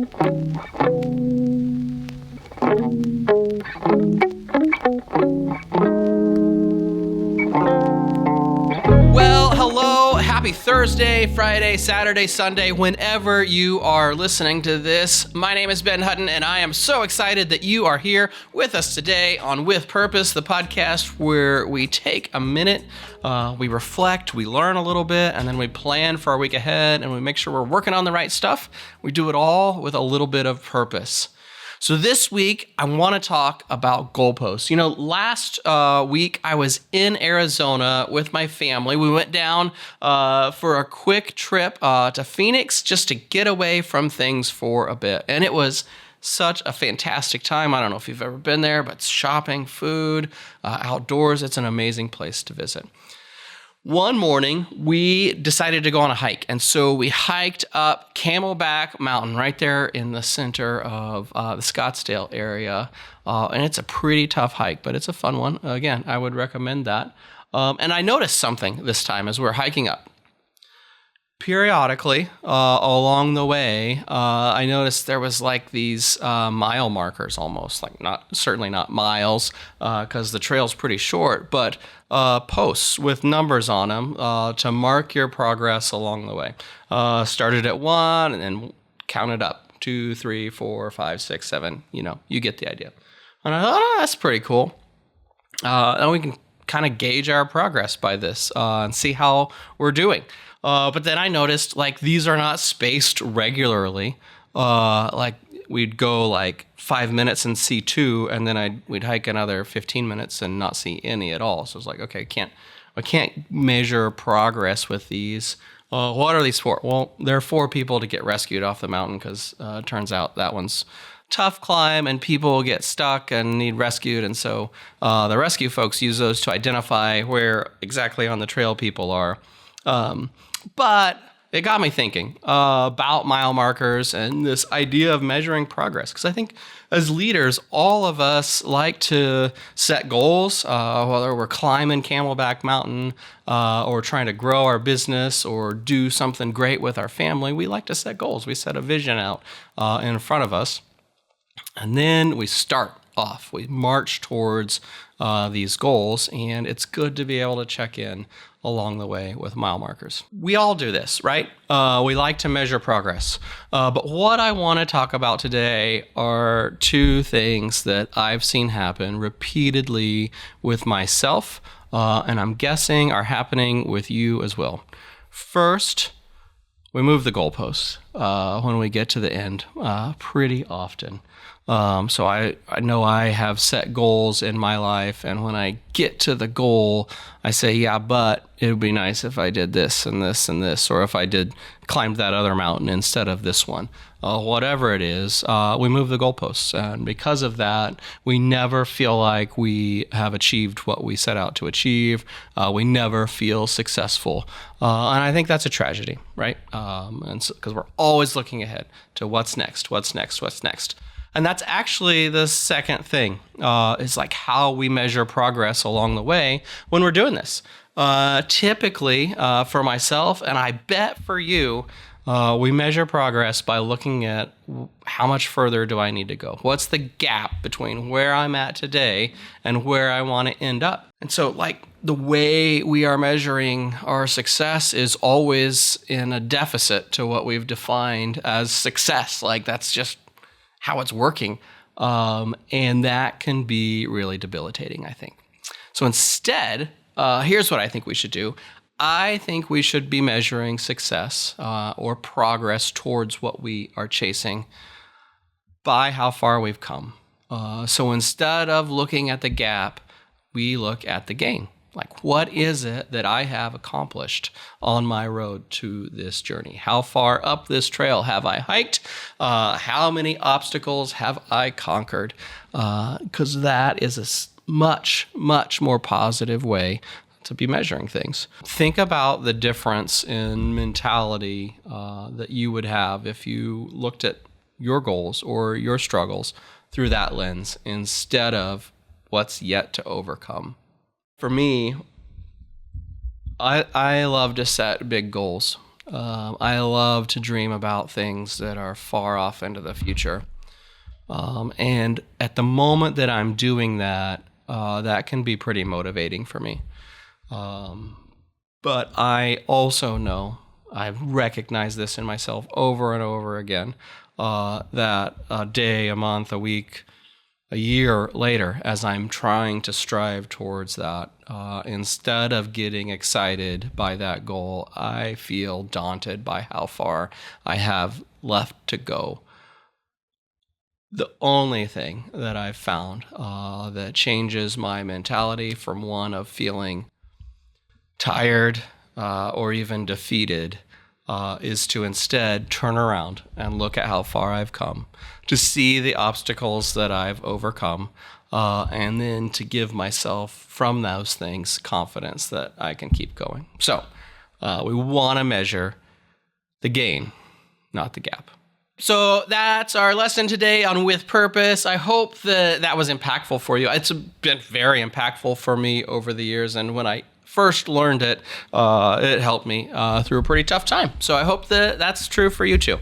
Well, hello, happy Thursday, Friday, Saturday, Sunday, whenever you are listening to this. My name is Ben Hutton, and I am so excited that you are here with us today on With Purpose, the podcast where we take a minute, we reflect, we learn a little bit, and then we plan for our week ahead, and we make sure we're working on the right stuff. We do it all with a little bit of purpose. So this week, I want to talk about goalposts. You know, last week, I was in Arizona with my family. We went down for a quick trip to Phoenix just to get away from things for a bit. And it was such a fantastic time. I don't know if you've ever been there, but shopping, food, outdoors, it's an amazing place to visit. One morning, we decided to go on a hike, and so we hiked up Camelback Mountain right there in the center of the Scottsdale area, and it's a pretty tough hike, but it's a fun one. Again, I would recommend that. And I noticed something this time as we were hiking up. Periodically, along the way, I noticed there was like these mile markers almost, like certainly not miles, because the trail's pretty short, but posts with numbers on them to mark your progress along the way. Started at 1 and then counted up 2, 3, 4, 5, 6, 7. You know, you get the idea. And I thought, oh, that's pretty cool. And we can kind of gauge our progress by this and see how we're doing. But then I noticed, like, these are not spaced regularly. Like, we'd go, like, 5 minutes and see 2, and then we'd hike another 15 minutes and not see any at all. So it's like, okay, I can't measure progress with these. What are these for? Well, they're for people to get rescued off the mountain because it turns out that one's tough climb and people get stuck and need rescued. And so the rescue folks use those to identify where exactly on the trail people are. But it got me thinking about mile markers and this idea of measuring progress. Because I think as leaders, all of us like to set goals, whether we're climbing Camelback Mountain or trying to grow our business or do something great with our family. We like to set goals. We set a vision out in front of us. And then we start off. We march towards these goals, and it's good to be able to check in along the way with mile markers. We all do this, right? We like to measure progress. But what I want to talk about today are 2 things that I've seen happen repeatedly with myself, and I'm guessing are happening with you as well. First, we move the goalposts when we get to the end pretty often. So I know I have set goals in my life, and when I get to the goal, I say, yeah, but it would be nice if I did this and this and this, or if I climbed that other mountain instead of this one. Whatever it is, we move the goalposts, and because of that, we never feel like we have achieved what we set out to achieve. We never feel successful, and I think that's a tragedy, right? And because we're always looking ahead to what's next. And that's actually the second thing, is like how we measure progress along the way when we're doing this. Typically, for myself, and I bet for you, we measure progress by looking at how much further do I need to go? What's the gap between where I'm at today and where I want to end up? And so, like, the way we are measuring our success is always in a deficit to what we've defined as success. Like, that's just how it's working. And that can be really debilitating, I think. So instead, here's what I think we should do. I think we should be measuring success or progress towards what we are chasing by how far we've come. So instead of looking at the gap, we look at the gain. Like, what is it that I have accomplished on my road to this journey? How far up this trail have I hiked? How many obstacles have I conquered? Because that is a much, much more positive way to be measuring things. Think about the difference in mentality that you would have if you looked at your goals or your struggles through that lens instead of what's yet to overcome. For me, I love to set big goals. I love to dream about things that are far off into the future. And at the moment that I'm doing that, that can be pretty motivating for me. But I also know, I've recognized this in myself over and over again, that a day, a month, a week, a year later, as I'm trying to strive towards that, instead of getting excited by that goal, I feel daunted by how far I have left to go. The only thing that I've found that changes my mentality from one of feeling tired or even defeated is to instead turn around and look at how far I've come, to see the obstacles that I've overcome, and then to give myself from those things confidence that I can keep going. So we want to measure the gain, not the gap. So that's our lesson today on With Purpose. I hope that was impactful for you. It's been very impactful for me over the years, and when I first learned it, it helped me through a pretty tough time. So I hope that's true for you too.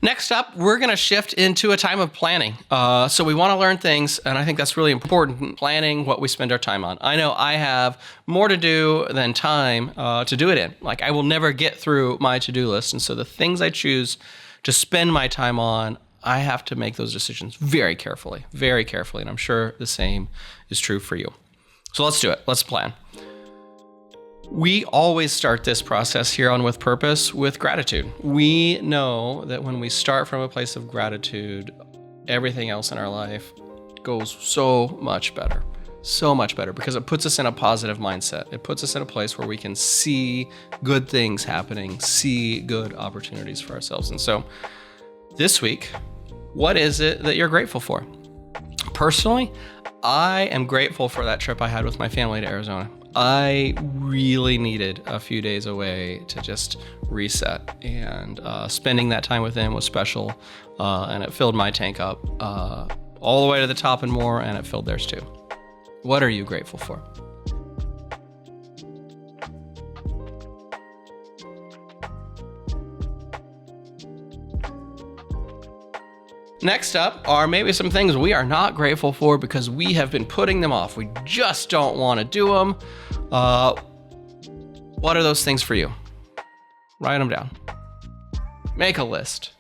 Next up, we're going to shift into a time of planning. So we want to learn things, and I think that's really important, planning what we spend our time on. I know I have more to do than time to do it in. Like, I will never get through my to-do list, and so the things I choose to spend my time on, I have to make those decisions very carefully, and I'm sure the same is true for you. So let's do it. Let's plan. We always start this process here on With Purpose with gratitude. We know that when we start from a place of gratitude, everything else in our life goes so much better because it puts us in a positive mindset. It puts us in a place where we can see good things happening, see good opportunities for ourselves. And so this week, what is it that you're grateful for? Personally, I am grateful for that trip I had with my family to Arizona. I really needed a few days away to just reset, and spending that time with them was special, and it filled my tank up all the way to the top and more, and it filled theirs too. What are you grateful for? Next up are maybe some things we are not grateful for because we have been putting them off. We just don't want to do them. What are those things for you? Write them down. Make a list.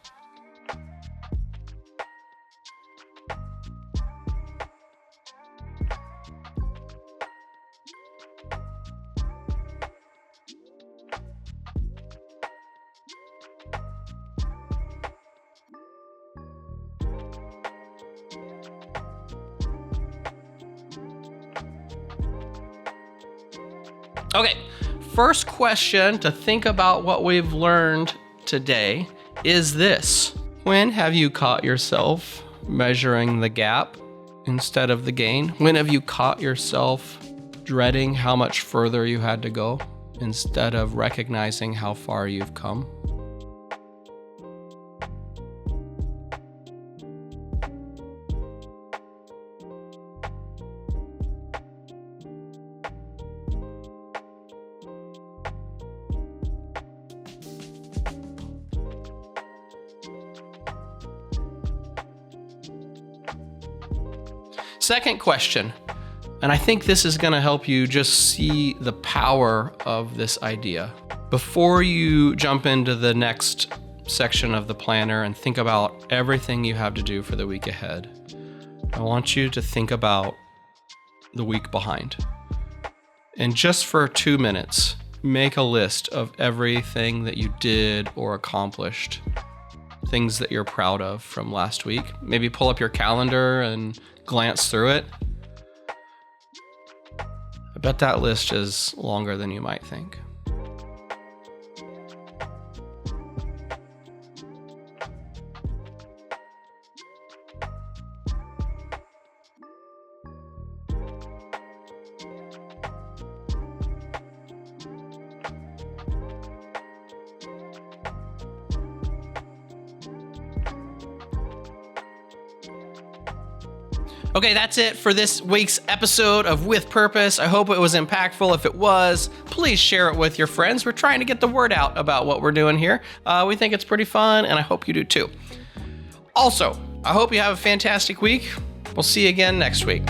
Okay, first question to think about what we've learned today is this. When have you caught yourself measuring the gap instead of the gain? When have you caught yourself dreading how much further you had to go instead of recognizing how far you've come? Second question, and I think this is going to help you just see the power of this idea. Before you jump into the next section of the planner and think about everything you have to do for the week ahead, I want you to think about the week behind. And just for 2 minutes, make a list of everything that you did or accomplished, things that you're proud of from last week. Maybe pull up your calendar and glance through it. I bet that list is longer than you might think. Okay, that's it for this week's episode of With Purpose. I hope it was impactful. If it was, please share it with your friends. We're trying to get the word out about what we're doing here. We think it's pretty fun, and I hope you do too. Also, I hope you have a fantastic week. We'll see you again next week.